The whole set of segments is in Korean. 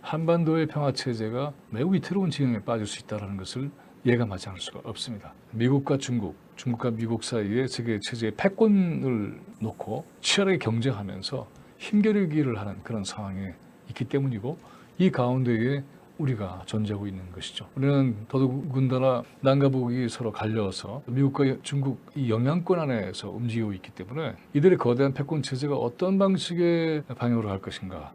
한반도의 평화체제가 매우 위태로운 지경에 빠질 수 있다는 것을 예감하지 않을 수가 없습니다. 미국과 중국과 미국 사이의 세계체제의 패권을 놓고 치열하게 경쟁하면서 힘겨루기를 하는 그런 상황에 있기 때문이고, 이 가운데에 우리가 존재하고 있는 것이죠. 우리는 더더군다나 남과 북이 서로 갈려서 미국과 중국 이 영향권 안에서 움직이고 있기 때문에 이들의 거대한 패권 체제가 어떤 방식의 방향으로 갈 것인가,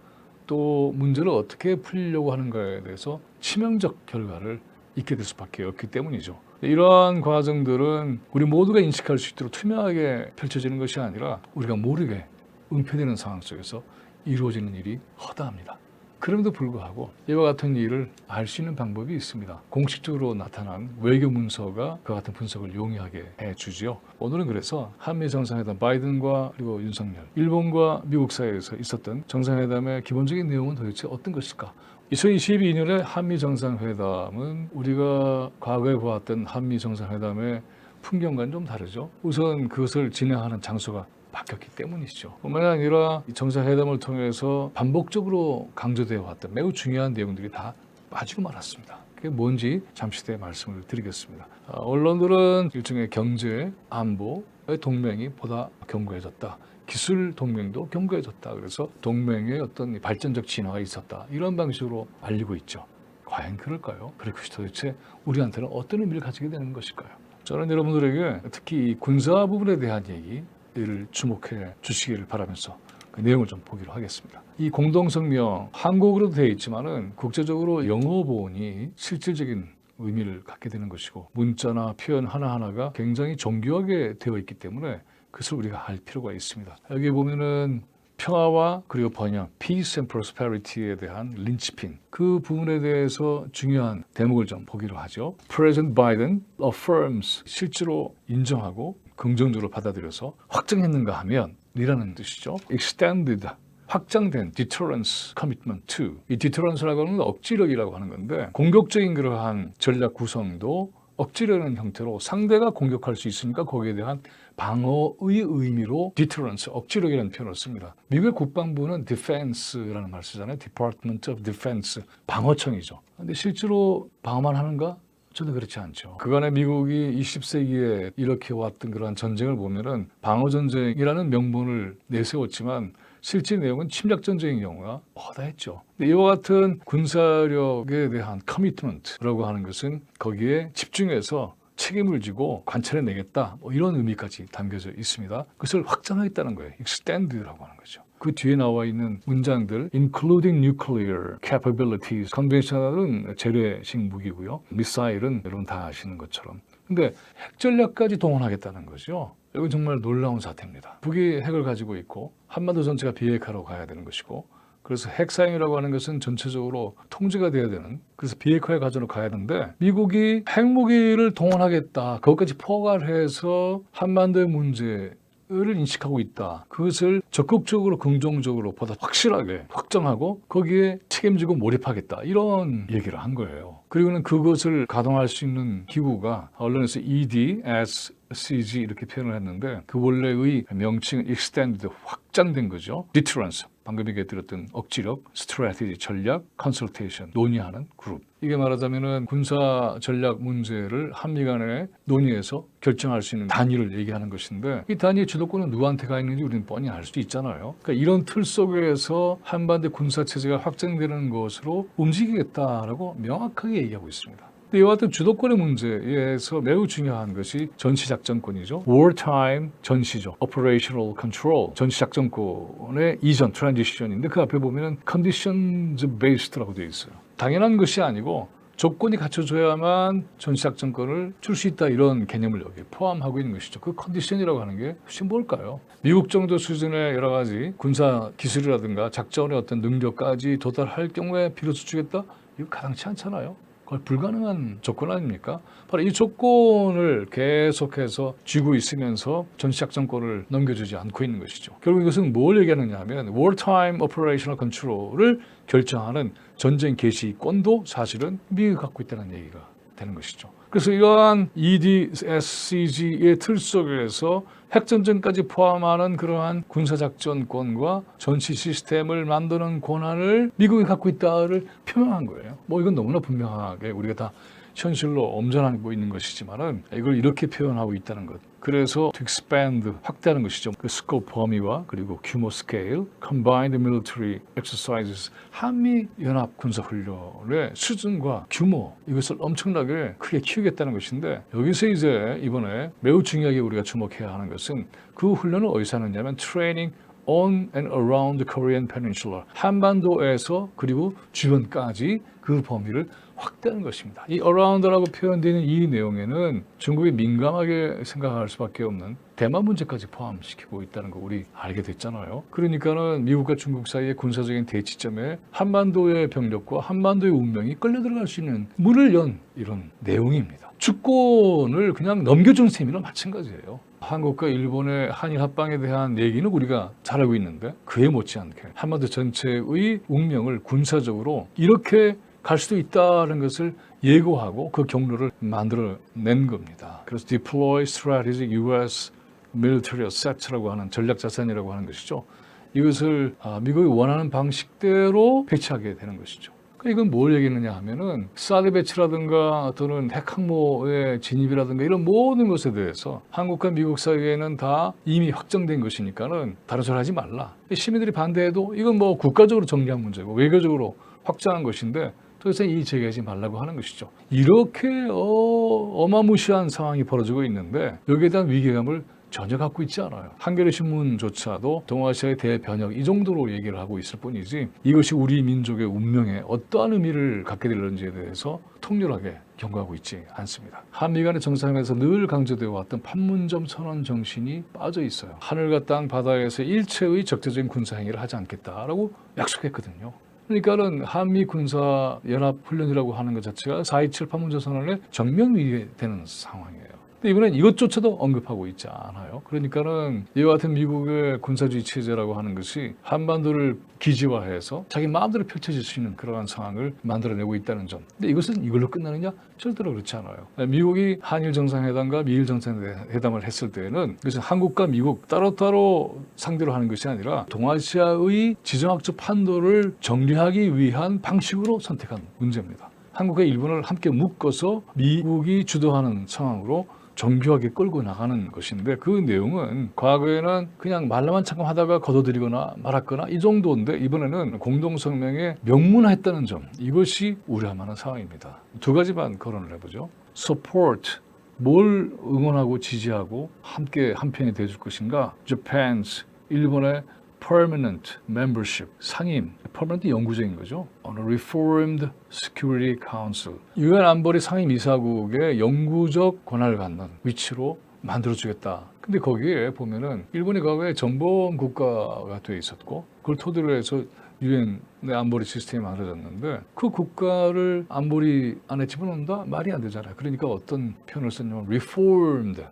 또 문제를 어떻게 풀려고 하는가에 대해서 치명적 결과를 있게 될 수밖에 없기 때문이죠. 이러한 과정들은 우리 모두가 인식할 수 있도록 투명하게 펼쳐지는 것이 아니라 우리가 모르게 은폐되는 상황 속에서 이루어지는 일이 허다합니다. 그럼에도 불구하고 이와 같은 일을 알 수 있는 방법이 있습니다. 공식적으로 나타난 외교 문서가 그 같은 분석을 용이하게 해주지요. 오늘은 그래서 한미 정상회담, 바이든과 그리고 윤석열, 일본과 미국 사이에서 있었던 정상회담의 기본적인 내용은 도대체 어떤 것일까? 2022년의 한미 정상회담은 우리가 과거에 보았던 한미 정상회담의 풍경과는 좀 다르죠. 우선 그것을 진행하는 장소가 바뀌었기 때문이죠. 뿐만 아니라 이 정상회담을 통해서 반복적으로 강조되어 왔던 매우 중요한 내용들이 다 빠지고 말았습니다. 그게 뭔지 잠시 뒤에 말씀을 드리겠습니다. 언론들은 일종의 경제, 안보의 동맹이 보다 견고해졌다. 기술 동맹도 견고해졌다. 그래서 동맹의 어떤 발전적 진화가 있었다. 이런 방식으로 알리고 있죠. 과연 그럴까요? 그것이 도대체 우리한테는 어떤 의미를 가지게 되는 것일까요? 저는 여러분들에게 특히 군사 부분에 대한 얘기를 주목해 주시기를 바라면서 그 내용을 좀 보기로 하겠습니다. 이 공동성명 한국어로 되어 있지만은 국제적으로 영어 보온이 실질적인 의미를 갖게 되는 것이고, 문자나 표현 하나하나가 굉장히 정교하게 되어 있기 때문에 그것을 우리가 알 필요가 있습니다. 여기 보면은 평화와 그리고 번영, Peace and Prosperity에 대한 린치핀, 그 부분에 대해서 중요한 대목을 좀 보기로 하죠. President Biden affirms, 실제로 인정하고 긍정적으로 받아들여서 확정했는가 하면 이라는 뜻이죠. Extended, 확장된 deterrence commitment to. 이 deterrence라고 하는 건 억지력이라고 하는 건데, 공격적인 그러한 전략 구성도 억지려는 형태로 상대가 공격할 수 있으니까 거기에 대한 방어의 의미로 deterrence, 억지력이라는 표현을 씁니다. 미국의 국방부는 defense라는 말을 쓰잖아요. Department of Defense, 방어청이죠. 근데 실제로 방어만 하는가? 저는 그렇지 않죠. 그간의 미국이 20세기에 이렇게 왔던 그러한 전쟁을 보면은 방어전쟁이라는 명분을 내세웠지만 실제 내용은 침략전쟁인 경우가 허다했죠. 이와 같은 군사력에 대한 커미트먼트라고 하는 것은 거기에 집중해서 책임을 지고 관찰해내겠다, 이런 의미까지 담겨져 있습니다. 그것을 확장하겠다는 거예요. extend라고 하는 거죠. 그 뒤에 나와 있는 문장들, including nuclear capabilities, 컨벤셔널은 재래식 무기고요. 미사일은 여러분 다 아시는 것처럼. 근데 핵전략까지 동원하겠다는 거죠. 이건 정말 놀라운 사태입니다. 북이 핵을 가지고 있고 한반도 전체가 비핵화로 가야 되는 것이고, 그래서 핵 사용이라고 하는 것은 전체적으로 통제가 돼야 되는, 그래서 비핵화의 과정으로 가야 하는데 미국이 핵무기를 동원하겠다, 그것까지 포괄해서 한반도의 문제를 인식하고 있다. 그것을 적극적으로 긍정적으로 보다 확실하게 확정하고 거기에 책임지고 몰입하겠다, 이런 얘기를 한 거예요. 그리고는 그것을 가동할 수 있는 기구가 언론에서 EDSCG 이렇게 표현을 했는데, 그 원래의 명칭은 extended, 확장된 거죠. deterrence, 방금 얘기했던 억지력, strategy, 전략, consultation, 논의하는 그룹. 이게 말하자면은 군사 전략 문제를 한미 간에 논의해서 결정할 수 있는 단위를 얘기하는 것인데, 이 단위의 주도권은 누구한테 가 있는지 우리는 뻔히 알 수 있잖아요. 그러니까 이런 틀 속에서 한반도 군사 체제가 확장되는 것으로 움직이겠다라고 명확하게 얘기하고 있습니다. 이와 같은 주도권의 문제에서 매우 중요한 것이 전시작전권이죠. wartime 전시죠. operational control, 전시작전권의 이전, transition인데 그 앞에 보면은 conditions based라고 되어 있어요. 당연한 것이 아니고 조건이 갖춰져야만 전시작전권을 줄 수 있다, 이런 개념을 여기 포함하고 있는 것이죠. 그 컨디션이라고 하는 게 혹시 뭘까요? 미국 정도 수준의 여러 가지 군사 기술이라든가 작전의 어떤 능력까지 도달할 경우에 비로소 주겠다? 이거 가당치 않잖아요. 거의 불가능한 조건 아닙니까? 바로 이 조건을 계속해서 쥐고 있으면서 전시작전권을 넘겨주지 않고 있는 것이죠. 결국 이것은 뭘 얘기하느냐 하면 wartime operational control을 결정하는 전쟁 개시권도 사실은 미국이 갖고 있다는 얘기가 되는 것이죠. 그래서 이러한 EDSCG의 틀 속에서 핵전쟁까지 포함하는 그러한 군사작전권과 전시 시스템을 만드는 권한을 미국이 갖고 있다를 표명한 거예요. 이건 너무나 분명하게 우리가 다 현실로 엄전하고 있는 것이지만은 이걸 이렇게 표현하고 있다는 것. 그래서 to expand, 확대하는 것이죠. 그 스코프 범위와 그리고 규모 스케일, combined military exercises, 한미 연합 군사 훈련의 수준과 규모 이것을 엄청나게 크게 키우겠다는 것인데 여기서 이제 이번에 매우 중요하게 우리가 주목해야 하는 것은 그 훈련을 어디서 하느냐면 training on and around the Korean Peninsula, 한반도에서 그리고 주변까지 그 범위를 확대하는 것입니다. 이 around라고 표현되는 이 내용에는 중국이 민감하게 생각할 수밖에 없는 대만 문제까지 포함시키고 있다는 거 우리 알게 됐잖아요. 그러니까는 미국과 중국 사이의 군사적인 대치점에 한반도의 병력과 한반도의 운명이 끌려 들어갈 수 있는 문을 연 이런 내용입니다. 주권을 그냥 넘겨주는 셈이나 마찬가지예요. 한국과 일본의 한일 합방에 대한 얘기는 우리가 잘 알고 있는데 그에 못지않게 한반도 전체의 운명을 군사적으로 이렇게 갈 수도 있다는 것을 예고하고 그 경로를 만들어낸 겁니다. 그래서 Deploy Strategic U.S. Military Assets라고 하는 전략자산이라고 하는 것이죠. 이것을 미국이 원하는 방식대로 배치하게 되는 것이죠. 이건 뭘 얘기하느냐 하면은 사드 배치라든가 또는 핵항모의 진입이라든가 이런 모든 것에 대해서 한국과 미국 사이에는 다 이미 확정된 것이니까는 다른 소리 하지 말라. 시민들이 반대해도 이건 국가적으로 정리한 문제고 외교적으로 확장한 것인데 더 이상 이 제기하지 말라고 하는 것이죠. 이렇게 어마무시한 상황이 벌어지고 있는데 여기에 대한 위기감을 전혀 갖고 있지 않아요. 한겨레 신문조차도 동아시아의 대변혁 이 정도로 얘기를 하고 있을 뿐이지 이것이 우리 민족의 운명에 어떠한 의미를 갖게 될는지에 대해서 통렬하게 경고하고 있지 않습니다. 한미 간의 정상회담에서 늘 강조되어 왔던 판문점 선언 정신이 빠져 있어요. 하늘과 땅 바다에서 일체의 적대적인 군사 행위를 하지 않겠다라고 약속했거든요. 그러니까는 한미 군사 연합 훈련이라고 하는 것 자체가 4.27 판문점 선언의 정면 위배되는 상황이에요. 근데 이번엔 이것조차도 언급하고 있지 않아요. 그러니까는 이와 같은 미국의 군사주의 체제라고 하는 것이 한반도를 기지화해서 자기 마음대로 펼쳐질 수 있는 그러한 상황을 만들어내고 있다는 점. 근데 이것은 이걸로 끝나느냐? 절대로 그렇지 않아요. 미국이 한일 정상회담과 미일 정상회담을 했을 때에는 그것은 한국과 미국 따로따로 상대로 하는 것이 아니라 동아시아의 지정학적 판도를 정리하기 위한 방식으로 선택한 문제입니다. 한국과 일본을 함께 묶어서 미국이 주도하는 상황으로 정교하게 끌고 나가는 것인데 그 내용은 과거에는 그냥 말로만 잠깐 하다가 걷어들이거나 말았거나 이 정도인데 이번에는 공동성명에 명문화했다는 점 이것이 우려할 만한 상황입니다. 두 가지만 거론을 해보죠. Support, 뭘 응원하고 지지하고 함께 한편이 돼줄 것인가. Japan's, 일본의 Permanent Membership, 상임, permanent 영구적인 거죠. On a Reformed Security Council, 유엔 안보리 상임이사국의 영구적 권한을 갖는 위치로 만들어주겠다. 근데 거기에 보면은 일본이 과거에 전범 국가가 돼 있었고 그걸 토대로 해서 유엔의 안보리 시스템이 만들어졌는데 그 국가를 안보리 안에 집어넣는다? 말이 안 되잖아요. 그러니까 어떤 표현을 썼냐면 Reformed,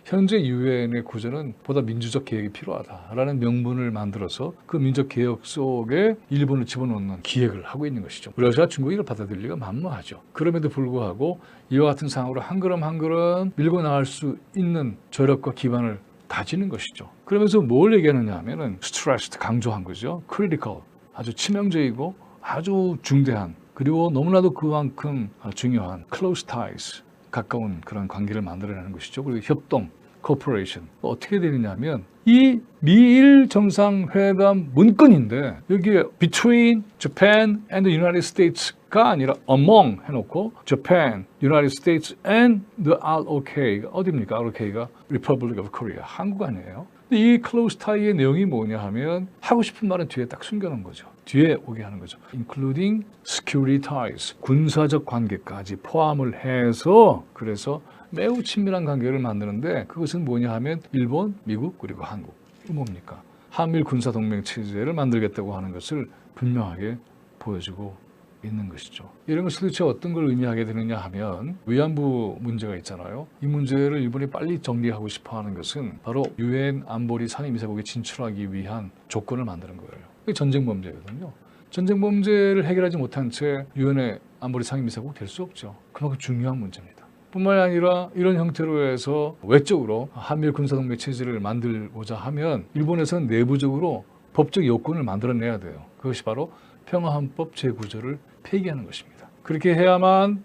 현재 유엔의 구조는 보다 민주적 개혁이 필요하다라는 명분을 만들어서 그 민족 개혁 속에 일본을 집어넣는 기획을 하고 있는 것이죠. 러시아, 중국이 이걸 받아들일 리가 만무하죠. 그럼에도 불구하고 이와 같은 상황으로 한 걸음 한 걸음 밀고 나갈 수 있는 저력과 기반을 다지는 것이죠. 그러면서 뭘 얘기하느냐 하면은 stressed, 강조한 거죠. critical, 아주 치명적이고 아주 중대한 그리고 너무나도 그만큼 중요한 close ties, 가까운 그런 관계를 만들어내는 것이죠. 그리고 협동, cooperation. 어떻게 되느냐면 이 미일 정상회담 문건인데 여기에 between Japan and the United States가 아니라 among 해놓고 Japan, United States and the ROK. 어디입니까? ROK가 Republic of Korea. 한국 아니에요. 근데 이 close tie의 내용이 뭐냐 하면 하고 싶은 말은 뒤에 딱 숨겨놓은 거죠. 뒤에 오게 하는 거죠. including security ties, 군사적 관계까지 포함을 해서 그래서 매우 친밀한 관계를 만드는데 그것은 뭐냐 하면 일본, 미국 그리고 한국. 이거 뭡니까? 한미일 군사동맹 체제를 만들겠다고 하는 것을 분명하게 보여주고 있는 것이죠. 이런 것이 도대체 어떤 걸 의미하게 되느냐 하면 위안부 문제가 있잖아요. 이 문제를 일본이 빨리 정리하고 싶어하는 것은 바로 유엔 안보리 상임이사국에 진출하기 위한 조건을 만드는 거예요. 이게 전쟁 범죄거든요. 전쟁 범죄를 해결하지 못한 채 유엔의 안보리 상임이사국 될 수 없죠. 그만큼 중요한 문제입니다. 뿐만이 아니라 이런 형태로 해서 외적으로 한미일 군사동맹 체제를 만들고자 하면 일본에서는 내부적으로 법적 요건을 만들어내야 돼요. 그것이 바로 평화헌법 제9조를 폐기하는 것입니다. 그렇게 해야만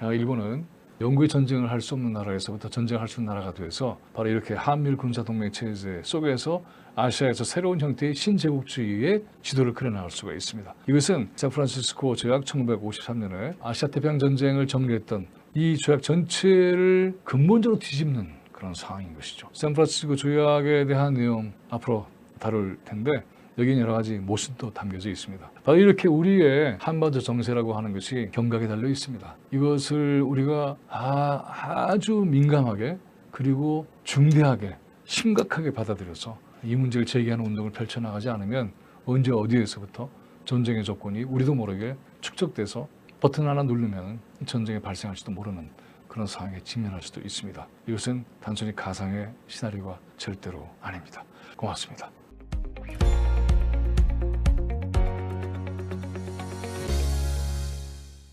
일본은 영구히 전쟁을 할 수 없는 나라에서부터 전쟁을 할 수 있는 나라가 돼서 바로 이렇게 한미일 군사동맹 체제 속에서 아시아에서 새로운 형태의 신제국주의의 지도를 그려나갈 수가 있습니다. 이것은 샌프란시스코 조약 1953년에 아시아태평양 전쟁을 정리했던 이 조약 전체를 근본적으로 뒤집는 그런 상황인 것이죠. 샌프란시스코 조약에 대한 내용 앞으로 다룰 텐데 여기는 여러 가지 모순도 담겨져 있습니다. 바로 이렇게 우리의 한반도 정세라고 하는 것이 경각에 달려 있습니다. 이것을 우리가 아주 민감하게 그리고 중대하게 심각하게 받아들여서 이 문제를 제기하는 운동을 펼쳐나가지 않으면 언제 어디에서부터 전쟁의 조건이 우리도 모르게 축적돼서 버튼 하나 누르면 전쟁이 발생할지도 모르는 그런 상황에 직면할 수도 있습니다. 이것은 단순히 가상의 시나리오가 절대로 아닙니다. 고맙습니다.